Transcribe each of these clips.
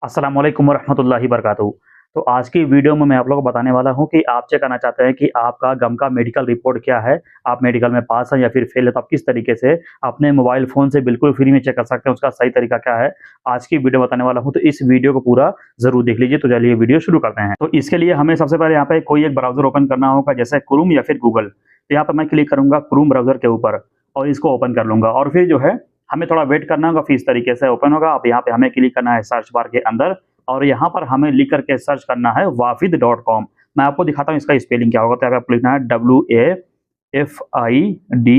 अस्सलाम वालेकुम वरहमतुल्लाहि वबरकातुहू। तो आज की वीडियो में मैं आप लोगों को बताने वाला हूँ कि आप चेक करना चाहते हैं कि आपका गम का मेडिकल रिपोर्ट क्या है, आप मेडिकल में पास हैं या फिर फेल है, तो आप किस तरीके से अपने मोबाइल फ़ोन से बिल्कुल फ्री में चेक कर सकते हैं, उसका सही तरीका क्या है, आज की वीडियो बताने वाला हूँ। तो इस वीडियो को पूरा ज़रूर देख लीजिए। तो चलिए वीडियो शुरू करते हैं। तो इसके लिए हमें सबसे पहले यहाँ पे कोई एक ब्राउज़र ओपन करना होगा, जैसे क्रोम या फिर गूगल। तो यहाँ पे मैं क्लिक करूँगा क्रोम ब्राउज़र के ऊपर और इसको ओपन कर लूँगा और फिर जो है हमें थोड़ा वेट करना होगा, फिर इस तरीके से ओपन होगा। अब यहाँ पे हमें क्लिक करना है सर्च बार के अंदर और यहाँ पर हमें लिख करके सर्च करना है वाफिद.com। मैं आपको दिखाता हूँ इसका स्पेलिंग क्या होगा। तो यहाँ पे आपको लिखना है WAFID।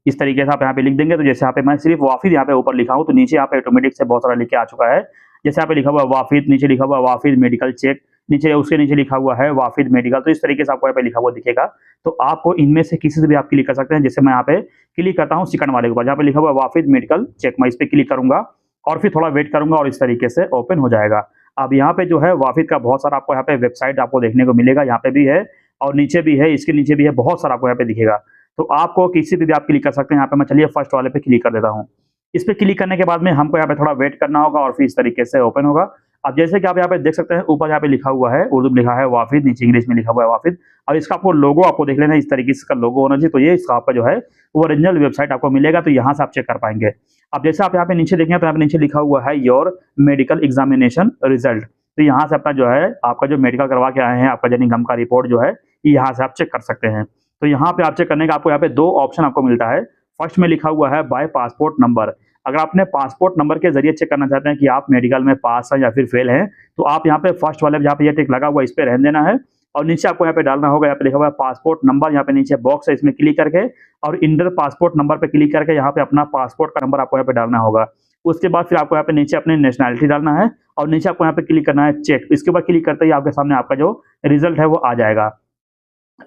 इस तरीके से आप यहाँ पे लिख देंगे। तो जैसे यहाँ पे मैं सिर्फ वाफिद यहाँ पे ऊपर लिखा हूँ, तो नीचे यहाँ पे ऑटोमेटिक से बहुत सारा लिख के आ चुका है। जैसे यहाँ पे लिखा हुआ है वाफिद, नीचे लिखा हुआ है वाफिद मेडिकल चेक, नीचे उसके नीचे लिखा हुआ है वाफिद मेडिकल। तो इस तरीके से आपको यहाँ पे लिखा हुआ दिखेगा। तो आपको इनमें से किसी से भी आप क्लिक कर सकते हैं। जैसे मैं यहाँ पे क्लिक करता हूँ सेकंड वाले के ऊपर, जहाँ पे लिखा हुआ है वाफिद मेडिकल चेक, मैं इस पे क्लिक करूंगा और फिर थोड़ा वेट करूंगा और इस तरीके से ओपन हो जाएगा। अब यहाँ पे जो है वाफिद का बहुत सारा आपको यहाँ पे वेबसाइट आपको देखने को मिलेगा, यहाँ पे भी है और नीचे भी है, इसके नीचे भी है, बहुत सारा आपको यहाँ पे दिखेगा। तो आपको किसी पे भी आप क्लिक कर सकते हैं। यहाँ पे मैं चलिए फर्स्ट वाले पे क्लिक कर देता हूँ। इस पे क्लिक करने के बाद में हमको यहाँ पे थोड़ा वेट करना होगा और फिर इस तरीके से ओपन होगा। अब जैसे कि आप यहाँ पे देख सकते हैं, ऊपर यहाँ पे लिखा हुआ है, उर्दू में लिखा है वाफिद, नीचे इंग्लिश में लिखा हुआ है वाफिद। और इसका आपको लोगो आपको देख लेना है, इस तरीके से इसका लोगो होना चाहिए। तो ये इसका आपका जो है ओरिजिनल वेबसाइट आपको मिलेगा, तो यहाँ से आप चेक कर पाएंगे। अब जैसे आप यहाँ पे नीचे देखेंगे तो यहाँ पे नीचे लिखा हुआ है योर मेडिकल एग्जामिनेशन रिजल्ट। तो यहाँ से अपना जो है आपका जो मेडिकल करवा के आए हैं, आपका यानी गम का रिपोर्ट जो है, यहाँ से आप चेक कर सकते हैं। तो यहाँ पे आप चेक करने का आपको यहाँ पे दो ऑप्शन आपको मिलता है। फर्स्ट में लिखा हुआ है बाय पासपोर्ट नंबर। अगर आपने पासपोर्ट नंबर के जरिए चेक करना चाहते हैं कि आप मेडिकल में पास हैं या फिर फेल हैं, तो आप यहाँ पे फर्स्ट वाले जहाँ पे ये टिक लगा हुआ है इस पे रहने देना है और नीचे आपको यहाँ पे डालना होगा, यहाँ पे लिखा हुआ है पासपोर्ट नंबर, यहाँ पे नीचे बॉक्स है, इसमें क्लिक करके और इंटर पासपोर्ट नंबर पे क्लिक करके यहाँ पे अपना पासपोर्ट का नंबर आपको यहाँ पे डालना होगा। उसके बाद फिर आपको यहाँ पे नीचे अपनी नेशनैलिटी डालना है और नीचे आपको यहाँ पे क्लिक करना है चेक। इसके बाद क्लिक करते ही आपके सामने आपका जो रिजल्ट है वो आ जाएगा।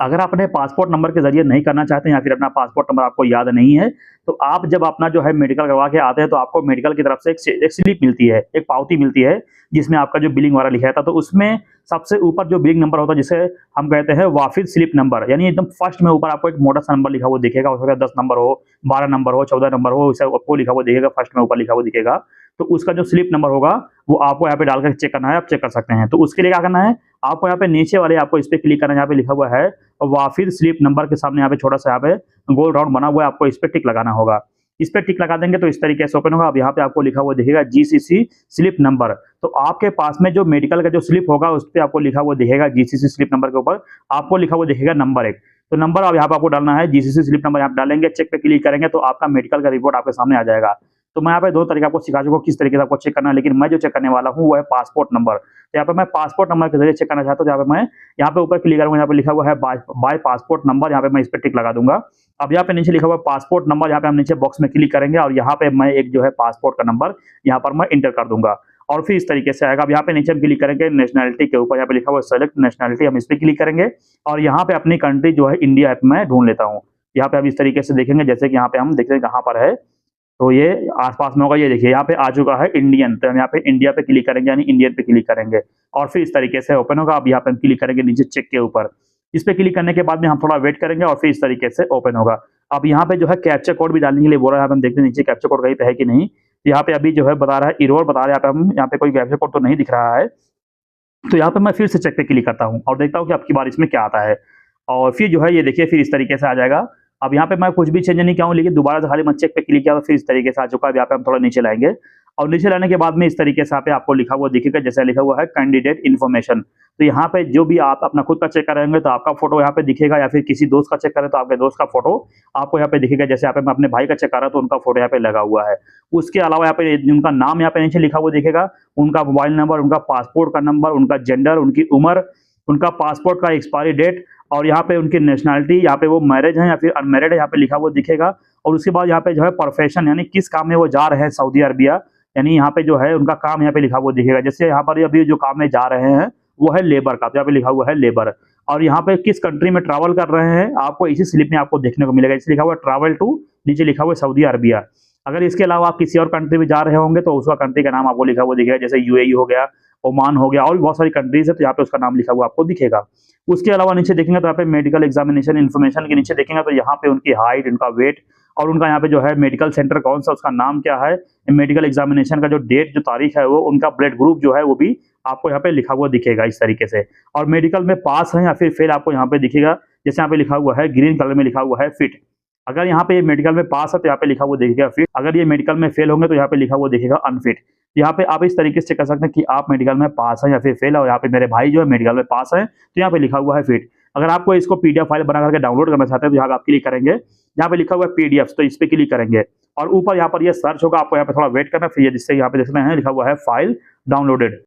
अगर आप अपने पासपोर्ट नंबर के जरिए नहीं करना चाहते हैं या फिर अपना पासपोर्ट नंबर आपको याद नहीं है, तो आप जब अपना जो है मेडिकल करवा के आते हैं तो आपको मेडिकल की तरफ से एक स्लिप मिलती है, एक पावती मिलती है, जिसमें आपका जो बिलिंग वाला लिखा था, तो उसमें सबसे ऊपर जो बिलिंग नंबर होता है जिसे हम कहते हैं वाफिद स्लिप नंबर, यानी एकदम फर्स्ट में ऊपर आपको एक मोटा सा नंबर लिखा हुआ दिखेगा। हो सकता है 10 नंबर हो, 12 नंबर हो, 14 नंबर हो, उसे आपको लिखा हुआ दिखेगा, फर्स्ट में ऊपर लिखा हुआ दिखेगा। तो उसका जो स्लिप नंबर होगा वो आपको यहाँ पे डालकर चेक करना है, आप चेक कर सकते हैं। तो उसके लिए क्या करना है, आपको यहाँ पे नीचे वाले आपको इस पे क्लिक करना है, यहाँ पे लिखा हुआ है वाफिद स्लिप नंबर के सामने यहाँ पे छोटा सा यहाँ पे गोल राउंड बना हुआ है, आपको इस पे टिक लगाना होगा। इस पे टिक लगा देंगे तो इस तरीके से ओपन होगा। अब यहाँ पे आपको लिखा हुआ दिखेगा GCC स्लिप नंबर। तो आपके पास में जो मेडिकल का जो स्लिप होगा उस पे आपको लिखा हुआ दिखेगा GCC स्लिप नंबर के ऊपर आपको लिखा हुआ दिखेगा नंबर 1। तो नंबर अब यहाँ पे आपको डालना है, GCC स्लिप नंबर यहाँ पे डालेंगे, चेक पे क्लिक करेंगे तो आपका मेडिकल का रिपोर्ट आपके सामने आ जाएगा। तो मैं यहाँ पे दो तरीके आपको सिखा चुका हूँ किस तरीके से आपको चेक करना है, लेकिन मैं जो चेक करने वाला हूँ वो है पासपोर्ट नंबर। तो यहाँ पे मैं पासपोर्ट नंबर के जरिए चेक करना चाहता हूँ। यहाँ पे मैं यहाँ पे ऊपर क्लिक करूंगा, यहाँ पे लिखा हुआ है बाय पासपोर्ट नंबर, यहाँ पे मैं इस पे टिक लगा दूंगा। अब यहाँ पे नीचे लिखा हुआ है पासपोर्ट नंबर, यहाँ पे हम नीचे बॉक्स में क्लिक करेंगे और यहाँ पे मैं एक जो है पासपोर्ट का नंबर यहाँ पर मैं इंटर कर दूंगा और फिर इस तरीके से आएगा। अब यहाँ पे नीचे हम क्लिक करेंगे नेशनैलिटी के ऊपर, यहाँ पे लिखा हुआ है सेलेक्ट नेशनैलिटी, हम इस पे क्लिक करेंगे और यहाँ पे अपनी कंट्री जो है इंडिया ऐप में ढूंढ लेता हूँ। यहाँ पे आप इस तरीके से देखेंगे, जैसे कि यहाँ पे हम देखते हैं कहाँ पर है, तो ये आसपास में होगा। ये देखिए यहाँ पे आ चुका है इंडियन, तो हम यहाँ पे इंडिया पे क्लिक करेंगे, यानी इंडियन पे क्लिक करेंगे और फिर इस तरीके से ओपन होगा। अब यहाँ पे हम क्लिक करेंगे नीचे चेक के ऊपर, इस पे क्लिक करने के बाद में हम थोड़ा वेट करेंगे और फिर इस तरीके से ओपन होगा। अब यहाँ पे जो है कैप्चा कोड भी डालने के लिए बोल रहा है, हम देखते हैं नीचे कैप्चा कोड कहीं पे है कि नहीं। यहाँ पे अभी जो है बता रहा है एरर बता रहा है, यहाँ पे कोई कैप्चा कोड तो नहीं दिख रहा है। तो यहाँ पे मैं फिर से चेक पे क्लिक करता हूँ और देखता हूँ कि अब की बार इसमें क्या आता है और फिर जो है ये देखिए फिर इस तरीके से आ जाएगा। अब यहाँ पे मैं कुछ भी चेंज नहीं किया हूँ, लेकिन दोबारा से खाली मैं चेक पे क्लिक किया तो फिर इस तरीके से आ चुका है। यहाँ पे हम थोड़ा नीचे लाएंगे और नीचे लाने के बाद में इस तरीके से यहाँ पे आपको लिखा हुआ दिखेगा, जैसे लिखा हुआ है कैंडिडेट इन्फॉर्मेशन। तो यहाँ पे जो भी आप अपना खुद का चेक करेंगे तो आपका फोटो यहाँ पे दिखेगा, या फिर किसी दोस्त का चेक करें तो आपके दोस्त का फोटो आपको यहाँ पे दिखेगा। जैसे यहाँ पे मैं अपने भाई का चेक कर रहा हूँ तो उनका फोटो यहाँ पे लगा हुआ है। उसके अलावा यहाँ पे उनका नाम यहाँ पे नीचे लिखा हुआ दिखेगा, उनका मोबाइल नंबर, उनका पासपोर्ट का नंबर, उनका जेंडर, उनकी उम्र, उनका पासपोर्ट का एक्सपायरी डेट और यहाँ पे उनकी नेशनैलिटी, यहाँ पे वो मैरिज है या फिर अनमैरिड है यहाँ पे लिखा हुआ दिखेगा। और उसके बाद यहाँ पे जो है प्रोफेशन, यानी किस काम में वो जा रहे हैं सऊदी अरबिया, यानी यहाँ पे जो है उनका काम यहाँ पे लिखा हुआ दिखेगा। जैसे यहाँ पर अभी जो काम में जा रहे हैं वो है लेबर का, तो यहाँ पे लिखा हुआ है लेबर। और यहाँ पे किस कंट्री में ट्रैवल कर रहे हैं आपको इसी स्लिप में आपको देखने को मिलेगा, इसलिए लिखा हुआ है ट्रैवल टू, नीचे लिखा हुआ है सऊदी अरबिया। अगर इसके अलावा आप किसी और कंट्री में जा रहे होंगे तो उसका कंट्री का नाम आपको लिखा हुआ दिखेगा, जैसे UAE हो गया, ओमान हो गया और भी बहुत सारी कंट्रीज है, तो यहाँ पे उसका नाम लिखा हुआ आपको दिखेगा। उसके अलावा नीचे देखेंगे तो यहाँ पे मेडिकल एग्जामिनेशन इन्फॉर्मेशन के नीचे देखेंगे तो यहाँ पे उनकी हाइट, उनका वेट और उनका यहाँ पे जो है मेडिकल सेंटर कौन सा, उसका नाम क्या है, मेडिकल एग्जामिनेशन का जो डेट जो तारीख है वो, उनका ब्लड ग्रुप जो है वो भी आपको यहाँ पे लिखा हुआ दिखेगा इस तरीके से। और मेडिकल में पास है या फिर फेल आपको यहाँ पे दिखेगा। जैसे यहाँ पे लिखा हुआ है ग्रीन कलर में लिखा हुआ है फिट। अगर यहाँ पे ये मेडिकल में पास है तो यहाँ पे लिखा हुआ दिखेगा फिट, अगर ये मेडिकल में फेल होंगे तो यहाँ पे लिखा हुआ दिखेगा अनफिट। यहाँ पे आप इस तरीके से कर सकते हैं कि आप मेडिकल में पास हैं या फिर फेल है, और यहाँ पे मेरे भाई जो है मेडिकल में पास है तो यहाँ पे लिखा हुआ है फिट। अगर आपको इसको पीडीएफ फाइल बना करके डाउनलोड करना चाहते हैं तो यहाँ आप क्लिक करेंगे, यहाँ पे लिखा हुआ है पीडीएफ, तो इस पे क्लिक करेंगे और ऊपर यहाँ पर ये सर्च होगा, आपको यहाँ पे थोड़ा वेट करना, फिर ये जिससे यहाँ पे देख सकते हैं लिखा हुआ है फाइल डाउनलोडेड।